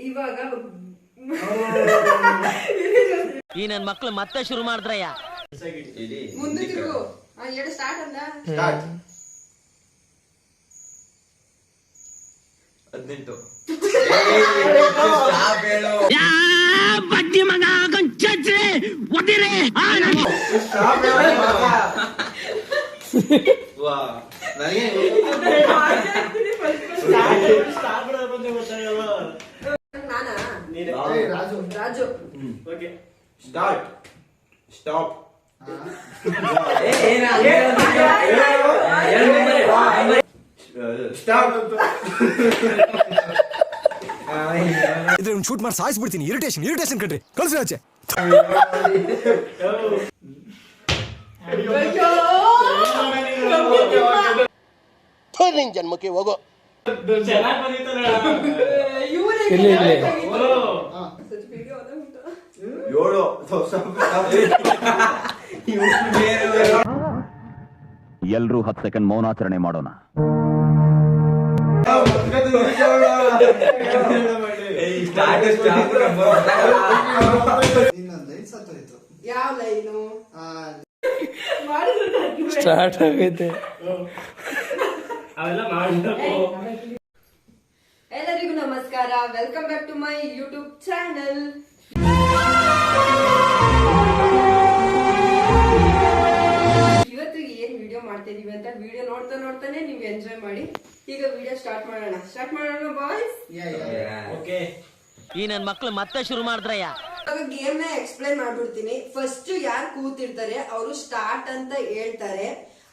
ಇವಾಗ ಈ ನನ್ನ ಮಕ್ಕಳು ಮತ್ತೆ ಶುರು ಮಾಡಿದ್ರಯ್ಯ. ಮುಂದೆ ತಿರುಗು. ಹೇಳು ಸ್ಟಾರ್ಟ್ ಅಂತ. ಸ್ಟಾರ್ಟ್. 18. ಸ್ಟಾಪ್ ಹೇಳು. ಬಡ್ಡಿ ಮಗ ಕೊಂಚೆ ಒದಿರೆ ಸ್ಟಾಪ್ ಹೇಳು. ವಾ ನನಗೆ ಸ್ಟಾಪ್ ಬಂದೆ ಗೊತ್ತಾಗಲ್ಲ. ನಾನಾ Raju Raju. Okay start. Stop. Stop. ಇದ್ರೆ ಶೂಟ್ ಮಾಡಿ ಸಾಯಿಸ್ಬಿಡ್ತೀನಿ. ಇರಿಟೇಷನ್ ಕಣ್ರಿ. ಕಳ್ಸಿ ಆಚೆ. ನಿನ್ ಜನ್ಮಕ್ಕೆ ಹೋಗೋ. ಚೆನ್ನಾಗಿ ಬಂದಿತ್ತಲ್ಲ. ಏಳು. ಎಲ್ರೂ 10 ಸೆಕೆಂಡ್ ಮೌನಾಚರಣೆ ಮಾಡೋಣ. ಯಾವ ಲೈನು ಸ್ಟಾರ್ಟ್ ಆಗೈತೆ. ಅವೆಲ್ಲ ಮಾಡಬೇಕು. ಎಲ್ಲರಿಗೂ ನಮಸ್ಕಾರ. Welcome back to my YouTube channel. ಇವತ್ತು ಏನ್ ವಿಡಿಯೋ ಮಾಡ್ತಾ ಇದೀವಿ ಅಂತ ವಿಡಿಯೋ ನೋಡ್ತಾನೆ ನೀವು ಎಂಜಾಯ್ ಮಾಡಿ. ಈಗ ವಿಡಿಯೋ ಸ್ಟಾರ್ಟ್ ಮಾಡೋಣ ಬಾಯ್ಸ್. ಓಕೆ. ಈ ನನ್ನ ಮಕ್ಕಳು ಮತ್ತೆ ಶುರು ಮಾಡಿದ್ರಯ್ಯ. ಗೇಮ್ ನ ಎಕ್ಸ್ಪ್ಲೈನ್ ಮಾಡ್ಬಿಡ್ತೀನಿ. ಫಸ್ಟ್ ಯಾರು ಕೂತಿರ್ತಾರೆ ಅವರು ಸ್ಟಾರ್ಟ್ ಅಂತ ಹೇಳ್ತಾರೆ.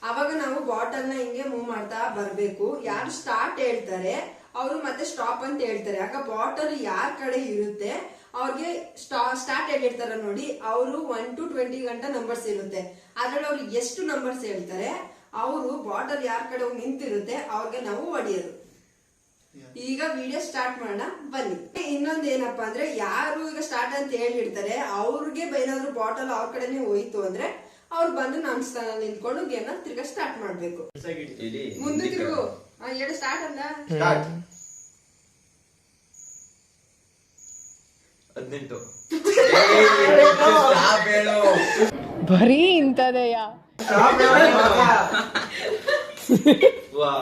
ಅವಾಗ ನಾವು ಬಾಟಲ್ ನ ಹಿಂಗೆ ಮೂವ್ ಮಾಡ್ತಾ ಬರ್ಬೇಕು. ಯಾರು ಸ್ಟಾರ್ಟ್ ಹೇಳ್ತಾರೆ ಅವರು ಮತ್ತೆ ಸ್ಟಾಪ್ ಅಂತ ಹೇಳ್ತಾರೆ. ಆಗ ಬಾಟಲ್ ಯಾರ ಕಡೆ ಇರುತ್ತೆ ಅವ್ರಿಗೆ ಸ್ಟಾರ್ಟ್ ಹೇಳಿರ್ತಾರ ನೋಡಿ, ಅವರು 1 to 20 ಗಂಟ ನಂಬರ್ಸ್ ಇರುತ್ತೆ. ಅದ್ರಲ್ಲಿ ಅವ್ರು ಎಷ್ಟು ನಂಬರ್ಸ್ ಹೇಳ್ತಾರೆ ಅವರು ಬಾಟಲ್ ಯಾರ ಕಡೆ ಹೋಗಿ ನಿಂತಿರುತ್ತೆ ಅವ್ರಿಗೆ ನಾವು ಹೊಡಿಯೋದು. ಈಗ ವಿಡಿಯೋ ಸ್ಟಾರ್ಟ್ ಮಾಡೋಣ ಬನ್ನಿ. ಇನ್ನೊಂದ್ ಏನಪ್ಪಾ ಅಂದ್ರೆ, ಯಾರು ಈಗ ಸ್ಟಾರ್ಟ್ ಅಂತ ಹೇಳಿರ್ತಾರೆ ಅವ್ರಿಗೆ ಏನಾದ್ರು ಬಾಟಲ್ ಅವ್ರ ಕಡೆನೆ ಹೋಯ್ತು ಅಂದ್ರೆ ಅವ್ರು ಬಂದು ನಮ್ ಸ್ಥಾನದಲ್ಲಿ ನಿಂತ್ಕೊಂಡು ಗೇಮ್ ನ ತಿರ್ಗಾ ಸ್ಟಾರ್ಟ್ ಮಾಡ್ಬೇಕು. ಮುಂದೆ ತಿರುಗು. ಹೇಳು ಸ್ಟಾರ್ಟ್ ಅಂತ. ಸ್ಟಾರ್ಟ್. 18. ಸ್ಟಾಪ್ ಹೇಳು. ಬರೀ ಇಂಥದೆಯ. ಸ್ಟಾಪ್ ಹೇಳು. ವಾ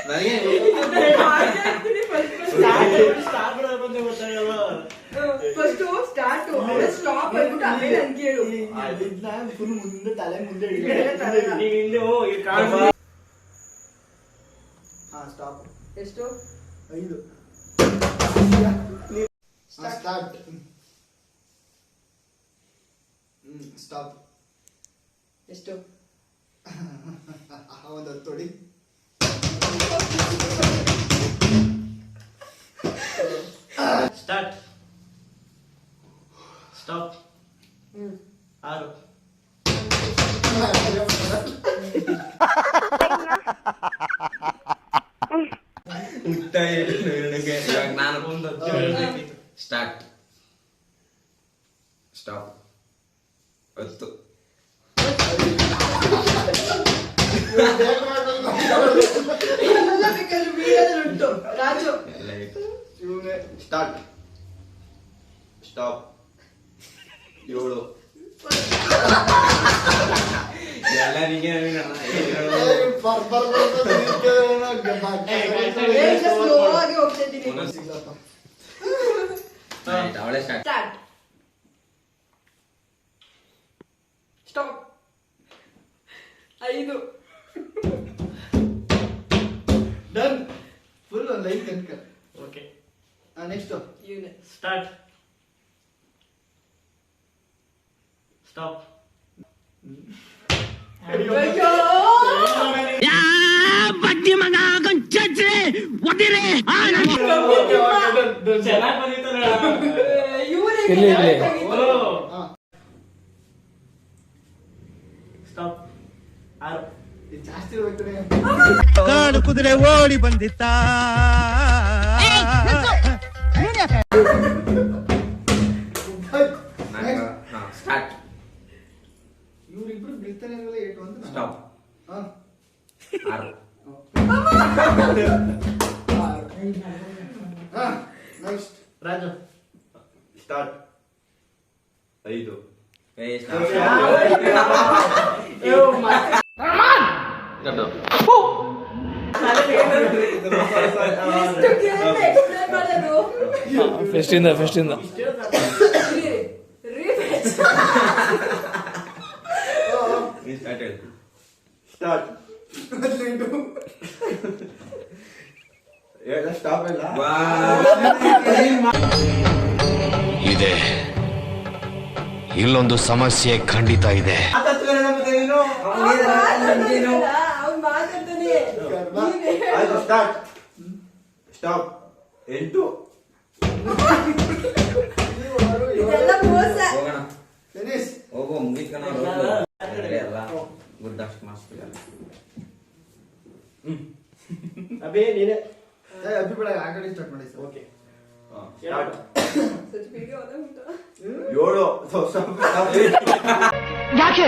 ನನಗೆ ಸ್ಟಾಪ್ ಬಂದೆ ಗೊತ್ತಾಗಲ್ಲ. ಫಸ್ಟ್ ಸ್ಟಾರ್ಟ್ ಸ್ಟಾಪ್ ಹೇಳ್ಬಿಟ್ಟು ಆಮೇಲೆ ನನ್ ಕೇಳು. ಫುಲ್ ಮುಂದೆ ತಲೆ ಮುಂದೆ ಈಗ ಹಿಂದೆ ಹೋಗಿ ಸ್ಟಾಪ್. ಎಷ್ಟು? 5. ಸ್ಟಾರ್ಟ್. ಸ್ಟಾಪ್. ಎಷ್ಟು? ಒಂದು ತೊಡಿ. ಸ್ಟಾರ್ಟ್. ಸ್ಟಾಪ್. 6. ನಾನು start. Stop. 10. Raju start. Stop. 7. ಎಲ್ಲರಿಗೆ ಸ್ಲೋ ಆಗಿ ಹೋಗ್ತಾ ಇದ್ದೀನಿ. ಸ್ಟಾರ್ಟ್. ಸ್ಟಾಪ್. 5. ಡನ್. ಫುಲ್ ಒಂದು ಲೈನ್ ತನಕ. Okay. Next unit. Start. Stop. ಬಡ್ಡಿ ಮಗ ಕೊಂಚೆ ಒದಿರೆ ಚೆನ್ನಾಗಿ ಬಂದಿತ್ತಲ್ಲ. ಸ್ಟಾಪ್. 6. ಜಾಸ್ತಿ ಇರ್ಬೇಕು. ಕಾಡು ಕುದುರೆ ಓಡಿ ಬಂದಿತ್ತ. ಸ್ಟಾರ್ಟ್. ಇವರಿಬ್ರು ಗೆಲ್ತಾನೆ ಇರಲ್ಲ. 8 ಅಂತ. ಸ್ಟಾಪ್. 6. ನೆಕ್ಸ್ಟ್ ರಾಜು ಸ್ಟಾರ್ಟ್ 5 ಎಷ್ಟು ಕೇಳಿದ್ರೆ explain ಮಾಡೋದು? ಫೆಸ್ಟ್ ಇಂದ Rematch. ಸ್ಟಾರ್ಟ್ ಸ್ಟಾಪ್ ಇಲ್ಲ ಇದೆ ಇಲ್ಲೊಂದು ಸಮಸ್ಯೆ ಖಂಡಿತ ಇದೆ. ಅವ್ನ್ ಮಾತಾಡ್ತಾನೆ. ಆಯ್ತು ಸ್ಟಾರ್ಟ್ ಸ್ಟಾಪ್ 8 ಇದೆಲ್ಲ ಮೋಸ. ಫಿನಿಶ್. ಅಭಿ ನೀನೆ ಅಭಿಪ್ರಾಯ ಆ ಕಡೆ ಸ್ಟಾರ್ಟ್ ಮಾಡಿ sir. Okay start such video ಅದ ಉಂಟಾ? 7 ಯಾಕೆ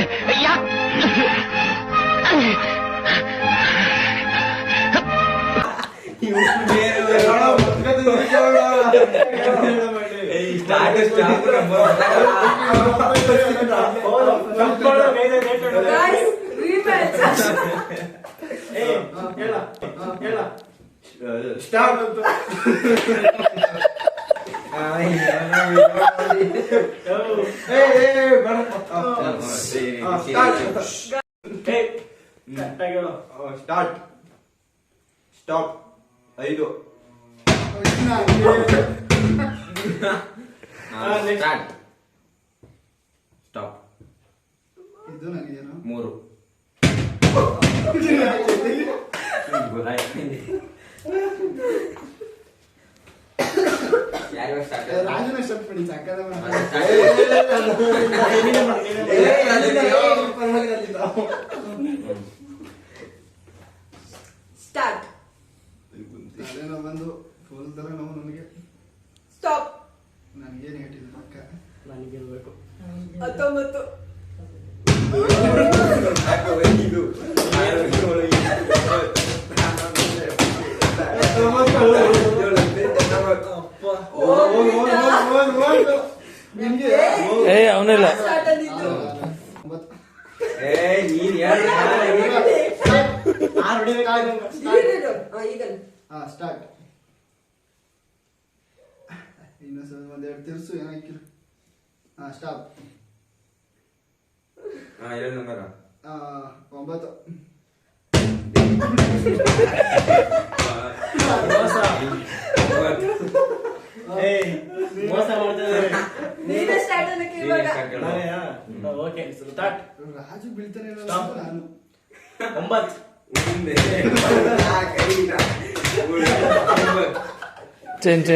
Guys, rematch. Start start stop 5 stop ಇದು ನನಗೇನು 3 ರಾಜನ ಸ್ಟಾರ್ಟ್ ಮಾಡಿ ಸಾಕಾದ Start. ಅದೇನೋ ಬಂದು ಫುಲ್ ತರ ನಾವು ನನಗೆ Stop. ನನಗೇನು ಹೇಳಿಲ್ಲ ಪಕ್ಕ ನನಗೆ ಗೆಲ್ಬೇಕು 19. ಅವನಿಲ್ಲ Start ಅಂದಿದ್ದು. 9 ಈಗ ಸ್ಟಾರ್ಟ್ ಇನ್ನೊಂದು ಒಂದೆರಡು ತಿರ್ಸು ಏನಾಕಿರು ಸ್ಟಾಪ್ 9 ಮೋಸ ಮಾಡ್ತಿದ್ದಾರೆ. ನೀನೇ ಸ್ಟಾರ್ಟ್ ಅನ್ನಕ್ಕೆ ಇವಾಗ. ಓಕೆ ಸ್ಟಾರ್ಟ್ ರಾಜು ಬೀಳ್ತಾನೆ ಇಲ್ಲ Stop. ನಾನು 9 ಚೇಂಜ್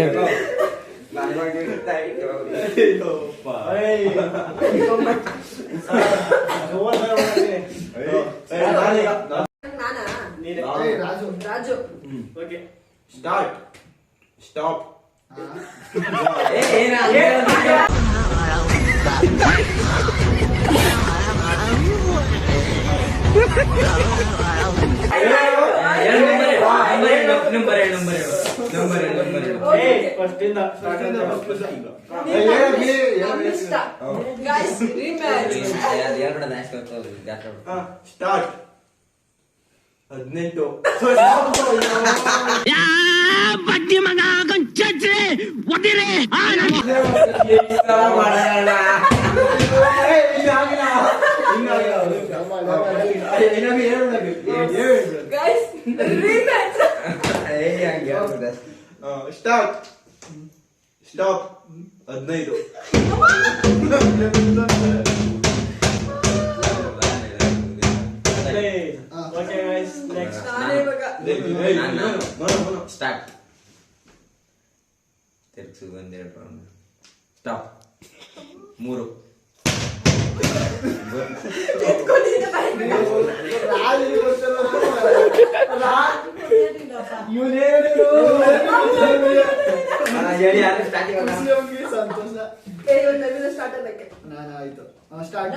ನಾನಾ? Raju Raju. Okay start stop first ಇಂದ ಸ್ಟಾರ್ಟ್ Guys, rematch. ಸ್ಟಾರ್ಟ್ 18 ಯಾ ಬಡ್ಡಿ ಮಗ ಗೊಂಚಚ್ರೆ ಒದಿರೆ Guys, rematch. Start stop 15 okay guys next ನಾನೇ ಇವಾಗ. ಸ್ಟಾರ್ಟ್ ತಿರ್ಗ್ಸು ಒಂದೆರಡು ರೌಂಡ್ ಸ್ಟಾಪ್ 3 ಎತ್ಕೊಂಡಿದ್ದೆ ಬಾಯ್ಗೆ. ಸಂತೋಷ ಏ, ಇವತ್ತು ನಮ್ಮಿಂದ start ಅನ್ನಕ್ಕೆ. ನಾನು ಆಯ್ತು ಸ್ಟಾರ್ಟ್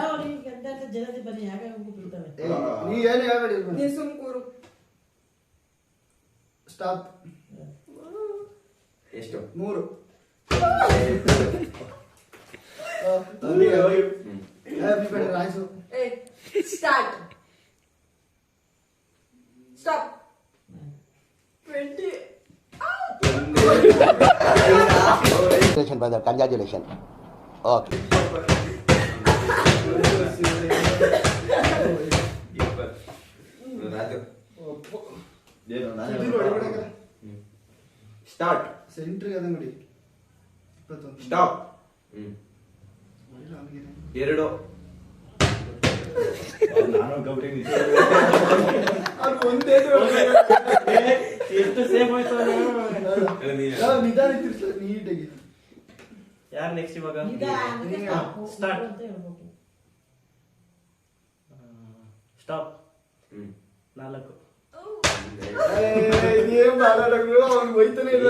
ನೀ ಏನು ಹೇಳ್ಬೇಡಿ ನೀ ಸುಮ್ ಕೂರು. ಸ್ಟಾಪ್ ಎಷ್ಟು 3 happy birthday Raju. Start. Stop. 20. Brother, congratulation. Okay. Raju start. ಸೆಂಟ್ರಿಗೆ ಅದ ನೋಡಿ 21. ಸ್ಟಾಪ್. ಒಳ್ಳೆ ಅವ್ನಿಗೆ. 2. ಅವ್ನು ಒಂದೇ ಎಷ್ಟು ಸೇಮ್ ಆಯ್ತು ನಿಧಾನ ತಿರ್ಸು ನೀಟಾಗಿ. ಯಾರು ನೆಕ್ಸ್ಟ್ ಇವಾಗ ಸ್ಟಾರ್ಟ್. ಸ್ಟಾಪ್. 4. ಇದೇನ್ ಮಾತಾಡೋದು ಅವ್ನು ಹೋಯ್ತಾನೆ ಇಲ್ಲ.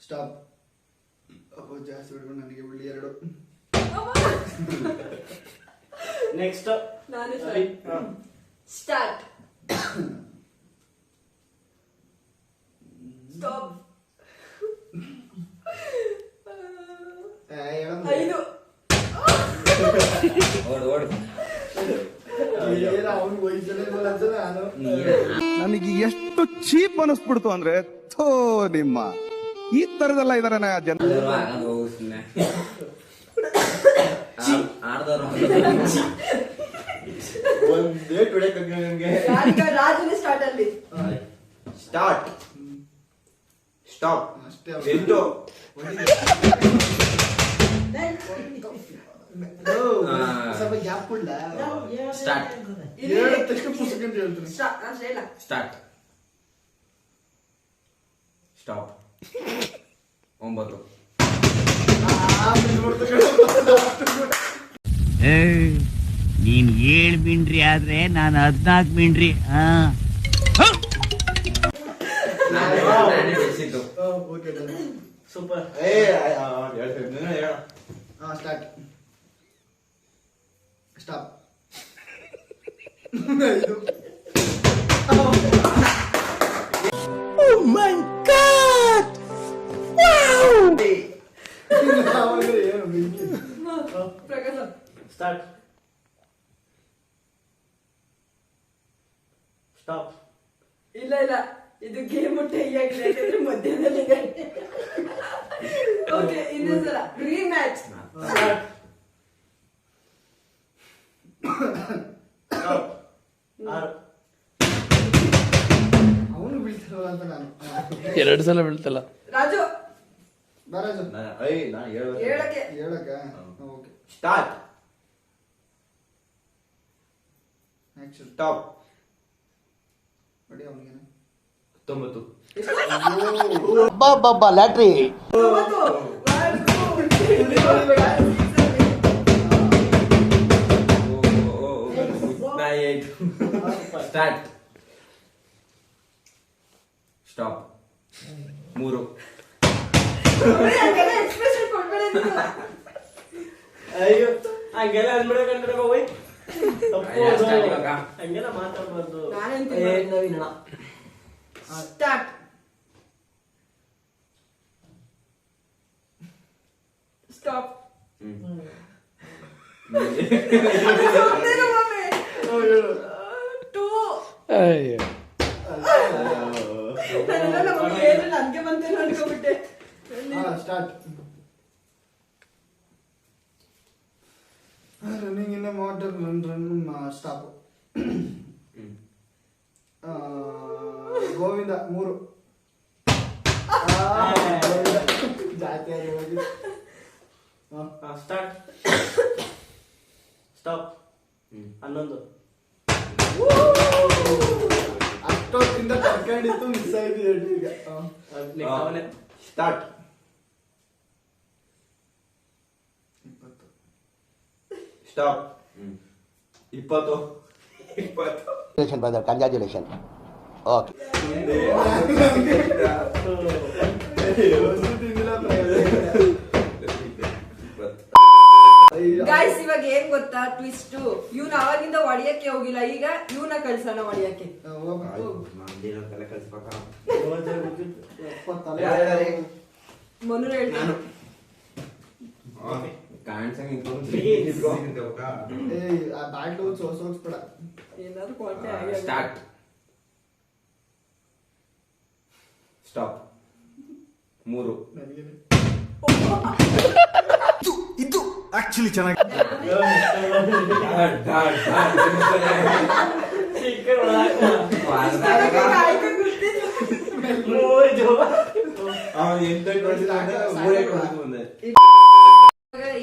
ಸ್ಟಾಪ್. ಅಪ್ಪೋ ಜಾಸ್ತಿ ಬಿಡ್ಕೊಂಡು ನನಗೆ ಬಿಡಿ 2. ನೆಕ್ಸ್ಟ್ ನಾನು ಸ್ಟಾರ್ಟ್. ಸ್ಟಾಪ್. 5. ಓಡು ಅವ್ನು ಹೋಯ್ತಾನೆ ಇಲ್ಲ ಅಂತ ನಾನು. ನನಗೆ ಎಷ್ಟು ಚೀಪ್ ಅನಿಸ್ಬಿಡ್ತು ಅಂದ್ರೆ ಥೋ ನಿಮ್ಮ ಈ ತರದೆಲ್ಲ ಇದಾರೆ ಜನ. ಹೋಗು ಸುಮ್ಮನೆ ಆಡ್ದವ್ರು ಒಂದೇ ಟುಡೇಕ್ ನನಗೆ. ಯಾರೀಗ ರಾಜನೇ ಸ್ಟಾರ್ಟ್ ಅಲ್ಲಿ. ಸ್ಟಾರ್ಟ್. ಸ್ಟಾಪ್. ಅಷ್ಟೇ 8. ಸ್ವಲ್ಪ ಗ್ಯಾಪ್ ಕೊಡ್ಲ. ಸ್ಟಾರ್ಟ್. ಹೇಳಿದ ತಕ್ಷಣ ಪುಸ್ತಕ ಅಂತ ಹೇಳ್ತೀನಿ. ಸ್ಟಾರ್ಟ್. ಸ್ಟಾಪ್. 9. ನೀನ್ 7 ಮಿಂಡ್ರಿ ಆದ್ರೆ ನಾನು 14 ಮಿಂಡ್ರಿ. ನಾನೇ ಬೆಳೆಸಿದ್ದು. Okay done. ಸೂಪರ್. ಹೇಳ. Start. Stop. 5. Prakash start. Stop. ಇಲ್ಲ ಇದು ಗೇಮ್ ಟೈಯಾಗಿದೆ ಯಾಕಂದ್ರೆ ಮಧ್ಯದಲ್ಲಿ. ಓಕೆ ಇನ್ನೊಂದ್ಸಲ ರೀಮ್ಯಾಚ್. ಸ್ಟಾರ್ಟ್. ಸ್ಟಾಪ್. 6. ಅವನು ಬೀಳ್ತಿರಲ್ಲ ಅಂತ ನಾನು. 2 ಸಲ ಬೀಳ್ತಲ್ಲ. ರಾಜು ಬರಾಜು ನಾನು ಹೇಳಕ್ಕೆ. ಹೇಳಕ್ಕ. Okay start. ಆಕ್ಷನ್. ಸ್ಟಾಪ್. ನೋಡಿ ಅವನಿಗೆ 9. ಅಬ್ಬಬ್ಬಬ್ಬ ಲ್ಯಾಟ್ರಿ. 8. ಸ್ಟಾರ್ಟ್. ಸ್ಟಾಪ್. 3. ಎಕ್ಸ್ಪ್ರೆಷನ್ ಕೊಡ್ಬೇಡ ನೀನು. ಅಯ್ಯೋ ಹಂಗೆಲ್ಲ ಅಂದ್ಬಿಡಕಂದ್ರೆ ಹೋಯ್ ತಪ್ಪು ಅದು. ಸ್ಟಾರ್ಟ್ ಇವಾಗ. ಹಂಗೆಲ್ಲ ಮಾತಾಡ್ಬಾರ್ದು. ಸ್ಟಾರ್ಟ್. ಸ್ಟಾಪ್. 2. ಅಯ್ಯೋ ನನ್ಗೆ ಬಂತೇನೋ ಅನ್ಕೋಬಿಟ್ಟೆ. Start. Running in water run stop. Govinda 3. ಜಾತಿ ಆಗಿ ಹೋಗಿ. ಸ್ಟಾರ್ಟ್. ಸ್ಟಾಪ್. 11. ಅಷ್ಟೊತ್ತಿಂದ ತರ್ಕೊಂಡಿತ್ತು ಮಿಸ್ ಆಯ್ತು ಹೇಳಿ ಈಗ. Start. Stop. 20. Brother, congratulation. Okay. Guys ಇವಾಗ ಏನ್ ಗೊತ್ತಾ ಟ್ವಿಸ್ಟ್, ಇವ್ನ ಅವಾಗಿಂದ ಹೊಡಿಯಕ್ಕೆ ಹೋಗಿಲ್ಲ, ಈಗ ಇವ್ನ ಕಳ್ಸೋಣ ಹೊಡಿಯಕ್ಕೆ. ಮನು ಹೇಳ್ತಾನೆ ಬ್ಯಾಟ್ಲು ಸೋಸ್ಬೇಡ. ಏನಾದ್ರು ಕೊಟ್ಟೆ ಆಗಿ ಸ್ಟಾರ್ಟ್. ಸ್ಟಾಪ್. 3. ಇದು ಆಕ್ಚುಲಿ ಚೆನ್ನಾಗಿ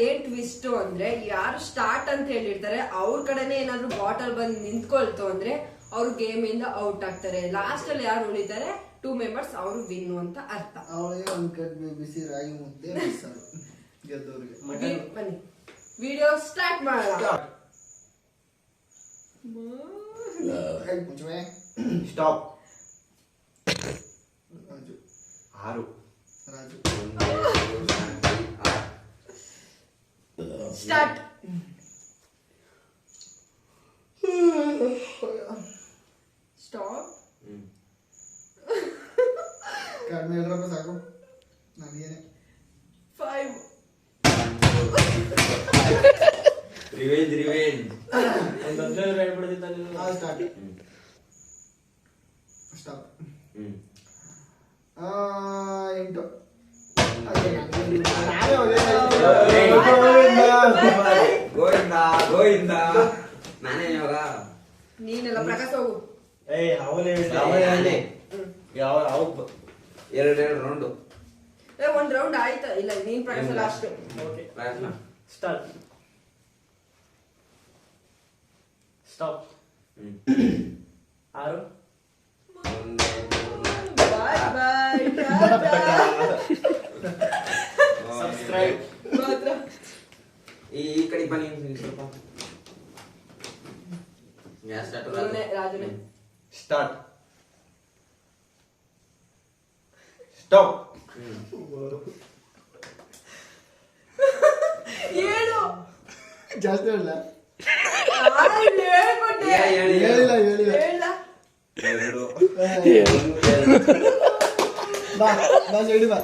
ಏನ್ ಟ್ವಿಸ್ಟ್ ಅಂದ್ರೆ ಯಾರು ಸ್ಟಾರ್ಟ್ ಅಂತ ಹೇಳಿರ್ತಾರೆ ಅವ್ರ ಕಡೆನೆ ಏನಾದ್ರು ಬಾಟಲ್ ಬಂದ್ ನಿಂತ್ಕೊಳ್ತು ಅಂದ್ರೆ ಅವ್ರು ಗೇಮ್ ಇಂದ ಔಟ್ ಆಗ್ತಾರೆ. ಲಾಸ್ಟ್ ಅಲ್ಲಿ ಯಾರು ಉಳಿತಾರೆ 2 ಮೆಂಬರ್ಸ್ ಅವರು ವಿನ್ ಅಂತ ಅರ್ಥ. ಅವಳಿಗೆ ಒಂದ್ ಕಟ್ ಬಿಸಿ ರಾಗಿ ಮುದ್ದೆ ಗೆದ್ದವ್ರಿಗೆ. ಬನ್ನಿ ವಿಡಿಯೋ ಸ್ಟಾರ್ಟ್ ಮಾಡೋಣ. Stop. Raju 6. Raju start. Stop. ಕಡಿಮೆ ಹೇಳ್ರಪ್ಪ ಸಾಕು ನನಗೇನೆ. 5. ರಿವೆಂಜ್. ಸ್ಟಾರ್ಟ್. ಸ್ಟಾಪ್. 8. ಗೋವಿಂದ. ನಾನೇ ಇವಾಗ ನೀನೆಲ್ಲ ಪ್ರಕಾಶ್ ಹೋಗು. ಅವನೇ ಯಾವ 2 ರೌಂಡು. ಒಂದ್ ರೌಂಡ್ ಆಯ್ತಾ? ಇಲ್ಲ ನೀನ್ ಪ್ರಕಾಶ್ ಲಾಸ್ಟ್. ಸ್ಟಾರ್ಟ್. ಸ್ಟಾಪ್. 6. ಬಾಯ್ ಬಾಯ್. ಸಬ್ಸ್ಕ್ರೈಬ್. ಈ ಕಡೆ ಬನ್ನಿ ಸ್ವಲ್ಪ. ರಾಜುನೇ ಸ್ಟಾರ್ಟ್. ಸ್ಟಾಪ್. 7. ಜಾಸ್ತಿ ಹೇಳ ಹೇಳ್ಕೊಟ್ಟೆ. ಹೇಳಿಲ್ಲ. 2. ಬಾ ಸೈಡಿ ಬಾ.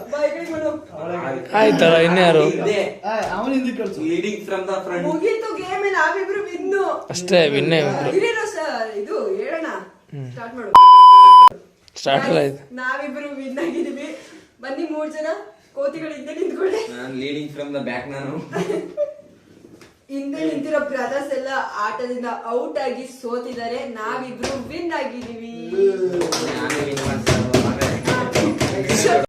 ಆಯ್ತಲ್ಲ ಇನ್ಯಾರು ಅವನ ಹಿಂದಿ ಕಳ್ಸು. Leading from the front. ಮುಗೀತು ಗೇಮ್. ನಾವಿಬ್ರು ವಿನ್ನು ಅಷ್ಟೇ ವಿನ್ನೇ ಇದು ಹೇಳೋಣ. ಸ್ಟಾರ್ಟ್ ಮಾಡು. ಸ್ಟಾರ್ಟ್ ಆಯ್ತು. ನಾವಿಬ್ರು ವಿನ್ ಆಗಿದೀವಿ. ಬನ್ನಿ 3 ಜನ ಕೋತಿಗಳು ಹಿಂದೆ ನಿಂತ್ಕೊಳ್ಳಿ. ನಾನು ಲೀಡಿಂಗ್ ಫ್ರಮ್ ದ ಬ್ಯಾಕ್. ನಾನು ಹಿಂದೆ ನಿಂತಿರೋ ಬ್ರದರ್ಸ್ ಎಲ್ಲ ಆಟದಿಂದ ಔಟ್ ಆಗಿ ಸೋತಿದ್ದಾರೆ. ನಾವಿಬ್ರು ವಿನ್ ಆಗಿದೀವಿ.